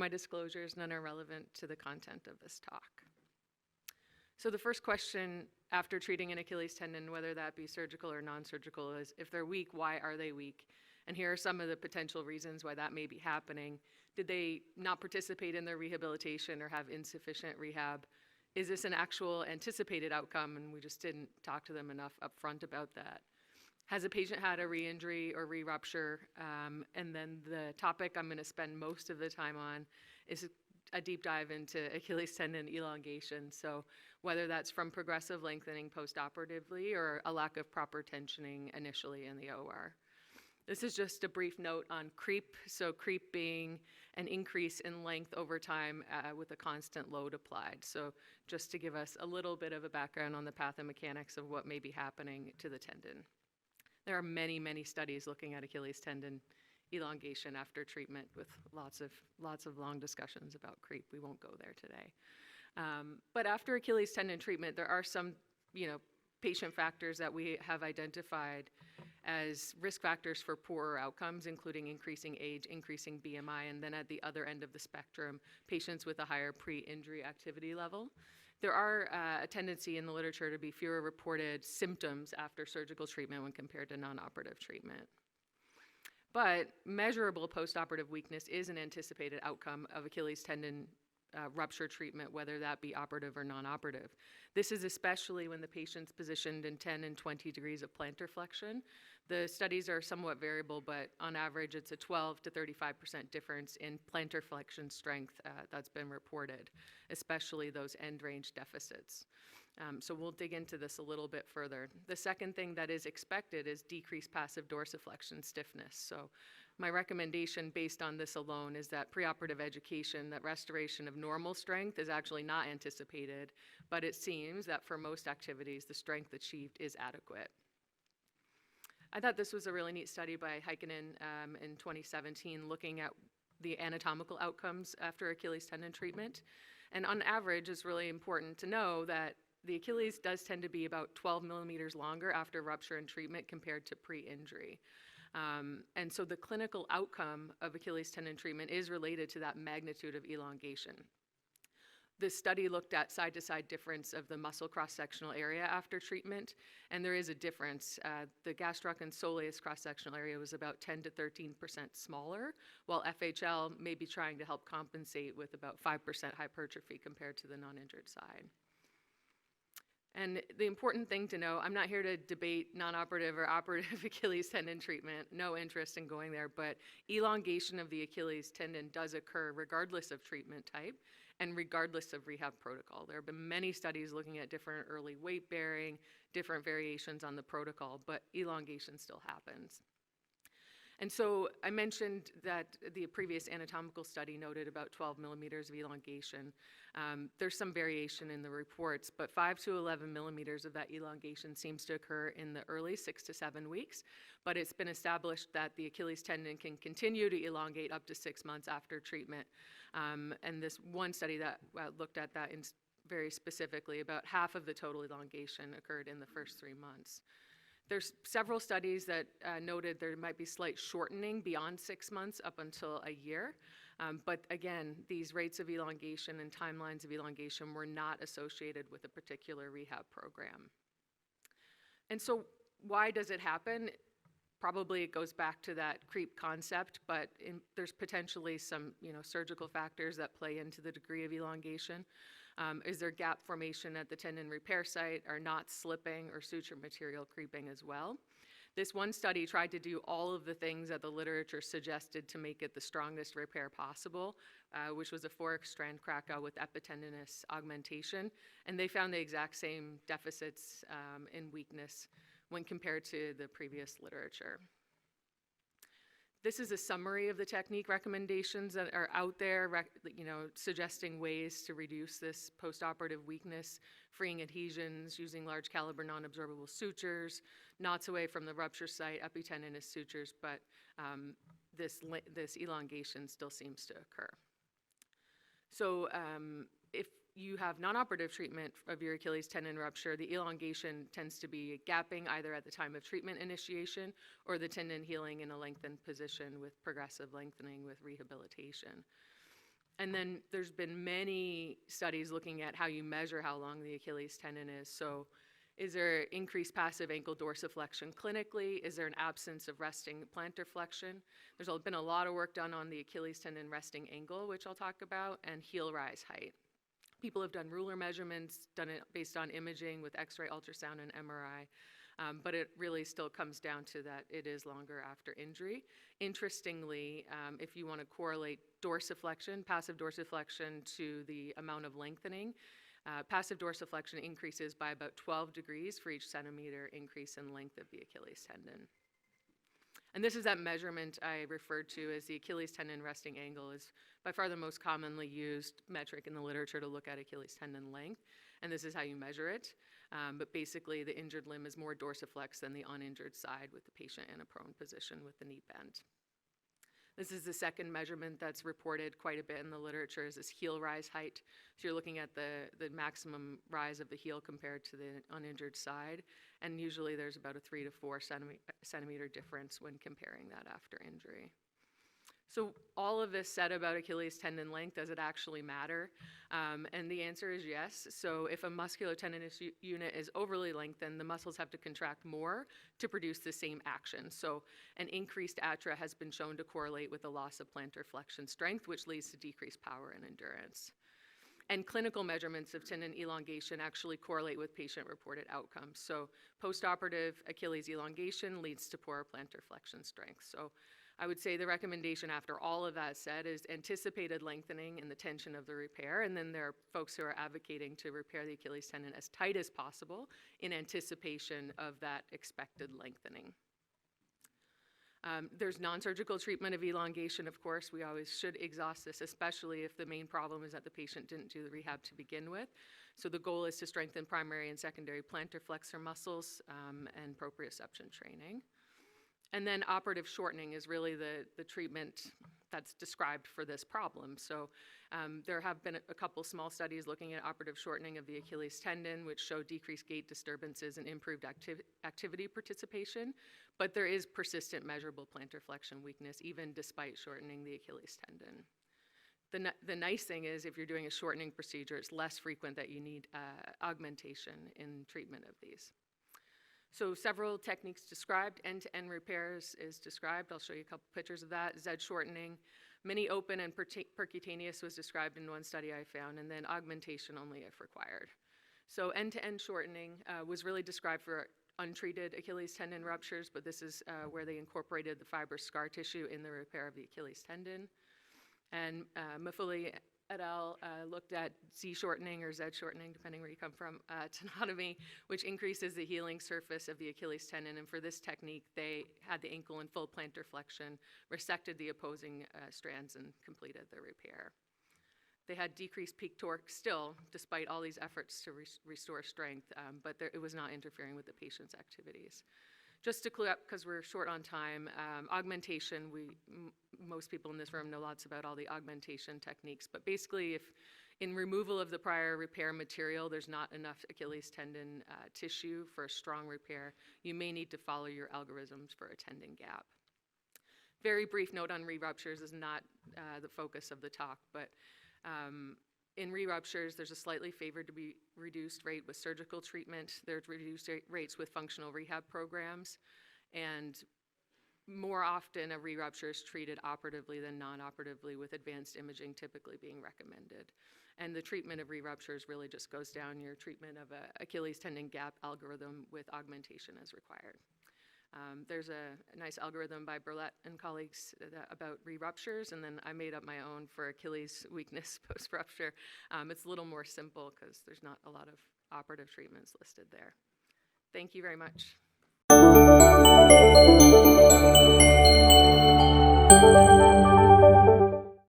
my disclosures. None are relevant to the content of this talk. So the first question after treating an Achilles tendon, whether that be surgical or non-surgical, is if they're weak, why are they weak? And here are some of the potential reasons why that may be happening. Did they not participate in their rehabilitation or have insufficient rehab? Is this an actual anticipated outcome and we just didn't talk to them enough upfront about that? Has a patient had a re-injury or re-rupture? And then the topic I'm going to spend most of the time on is a deep dive into Achilles tendon elongation. So whether that's from progressive lengthening postoperatively or a lack of proper tensioning initially in the OR. This is just a brief note on creep. So creep being an increase in length over time with a constant load applied. So just to give us a little bit of a background on the pathomechanics of what may be happening to the tendon. There are many, many studies looking at Achilles tendon elongation after treatment with lots of long discussions about creep. We won't go there today. But after Achilles tendon treatment, there are some, patient factors that we have identified as risk factors for poorer outcomes, including increasing age, increasing BMI, and then at the other end of the spectrum, patients with a higher pre-injury activity level. There are a tendency in the literature to be fewer reported symptoms after surgical treatment when compared to non-operative treatment. But measurable postoperative weakness is an anticipated outcome of Achilles tendon rupture treatment, whether that be operative or non-operative. This is especially when the patient's positioned in 10 and 20 degrees of plantar flexion. The studies are somewhat variable, but on average, it's a 12 to 35% difference in plantar flexion strength that's been reported, especially those end range deficits. So we'll dig into this a little bit further. The second thing that is expected is decreased passive dorsiflexion stiffness. So my recommendation based on this alone is that preoperative education, that restoration of normal strength is actually not anticipated, but it seems that for most activities, the strength achieved is adequate. I thought this was a really neat study by Hynes in 2017 looking at the anatomical outcomes after Achilles tendon treatment. And on average, it's really important to know that the Achilles does tend to be about 12 millimeters longer after rupture and treatment compared to pre-injury. And so the clinical outcome of Achilles tendon treatment is related to that magnitude of elongation. This study looked at side-to-side difference of the muscle cross-sectional area after treatment, and there is a difference. The gastroc and soleus cross-sectional area was about 10 to 13% smaller, while FHL may be trying to help compensate with about 5% hypertrophy compared to the non-injured side. And the important thing to know, I'm not here to debate non-operative or operative Achilles tendon treatment, no interest in going there, but elongation of the Achilles tendon does occur regardless of treatment type and regardless of rehab protocol. There have been many studies looking at different early weight bearing, different variations on the protocol, but elongation still happens. And so I mentioned that the previous anatomical study noted about 12 millimeters of elongation. There's some variation in the reports, but 5 to 11 millimeters of that elongation seems to occur in the early 6 to 7 weeks, but it's been established that the Achilles tendon can continue to elongate up to 6 months after treatment. And this one study that looked at that very specifically, about half of the total elongation occurred in the first 3 months. There's several studies that noted there might be slight shortening beyond 6 months up until a year. But again, these rates of elongation and timelines of elongation were not associated with a particular rehab program. And so why does it happen? Probably it goes back to that creep concept, but there's potentially some surgical factors that play into the degree of elongation. Is there gap formation at the tendon repair site, or knot slipping or suture material creeping as well? This one study tried to do all of the things that the literature suggested to make it the strongest repair possible, which was a 4-strand Krakow with epitendinous augmentation, and they found the exact same deficits in weakness when compared to the previous literature. This is a summary of the technique recommendations that are out there, suggesting ways to reduce this postoperative weakness, freeing adhesions, using large caliber non-absorbable sutures, knots away from the rupture site, epitendinous sutures, but this elongation still seems to occur. So if you have non-operative treatment of your Achilles tendon rupture, the elongation tends to be gapping either at the time of treatment initiation or the tendon healing in a lengthened position with progressive lengthening with rehabilitation. And then there's been many studies looking at how you measure how long the Achilles tendon is. So is there increased passive ankle dorsiflexion clinically? Is there an absence of resting plantar flexion? There's been a lot of work done on the Achilles tendon resting angle, which I'll talk about, and heel rise height. People have done ruler measurements, done it based on imaging with X-ray, ultrasound, and MRI. But it really still comes down to that it is longer after injury. Interestingly, if you want to correlate dorsiflexion, passive dorsiflexion, to the amount of lengthening, passive dorsiflexion increases by about 12 degrees for each centimeter increase in length of the Achilles tendon. And this is that measurement I referred to as the Achilles tendon resting angle, is by far the most commonly used metric in the literature to look at Achilles tendon length. And this is how you measure it. But basically, the injured limb is more dorsiflex than the uninjured side, with the patient in a prone position with the knee bent. This is the second measurement that's reported quite a bit in the literature, is this heel rise height. So you're looking at the maximum rise of the heel compared to the uninjured side. And usually there's about a 3 to 4 centimeter difference when comparing that after injury. So all of this said about Achilles tendon length, does it actually matter? And the answer is yes. So if a muscular tendinous unit is overly lengthened, the muscles have to contract more to produce the same action. So an increased atra has been shown to correlate with a loss of plantar flexion strength, which leads to decreased power and endurance. And clinical measurements of tendon elongation actually correlate with patient-reported outcomes. So postoperative Achilles elongation leads to poorer plantar flexion strength. So I would say the recommendation after all of that said is anticipated lengthening and the tension of the repair. And then there are folks who are advocating to repair the Achilles tendon as tight as possible in anticipation of that expected lengthening. There's non-surgical treatment of elongation, of course. We always should exhaust this, especially if the main problem is that the patient didn't do the rehab to begin with. So the goal is to strengthen primary and secondary plantar flexor muscles and proprioception training. And then operative shortening is really the treatment that's described for this problem. So there have been a couple small studies looking at operative shortening of the Achilles tendon, which show decreased gait disturbances and improved activity participation. But there is persistent measurable plantar flexion weakness, even despite shortening the Achilles tendon. The nice thing is, if you're doing a shortening procedure, it's less frequent that you need augmentation in treatment of these. So several techniques described. End-to-end repairs is described. I'll show you a couple pictures of that. Z shortening. Mini open and percutaneous was described in one study I found, and then augmentation only if required. So end-to-end shortening was really described for untreated Achilles tendon ruptures, but this is where they incorporated the fibrous scar tissue in the repair of the Achilles tendon. And Mafuli et al. Looked at Z shortening or Z shortening, depending where you come from, tenotomy, which increases the healing surface of the Achilles tendon. And for this technique, they had the ankle in full plantar flexion, resected the opposing strands, and completed the repair. They had decreased peak torque still, despite all these efforts to restore strength, but it was not interfering with the patient's activities. Just to clue up, because we're short on time, augmentation, most people in this room know lots about all the augmentation techniques, but basically if in removal of the prior repair material, there's not enough Achilles tendon tissue for a strong repair, you may need to follow your algorithms for a tendon gap. Very brief note on re-ruptures is not the focus of the talk, but in re-ruptures, there's a slightly favored to be reduced rate with surgical treatment. There's reduced rates with functional rehab programs. And more often, a re-rupture is treated operatively than non-operatively, with advanced imaging typically being recommended. And the treatment of re-ruptures really just goes down your treatment of an Achilles tendon gap algorithm with augmentation as required. There's a nice algorithm by Burlett and colleagues about re-ruptures, and then I made up my own for Achilles weakness post-rupture. It's a little more simple because there's not a lot of operative treatments listed there. Thank you very much.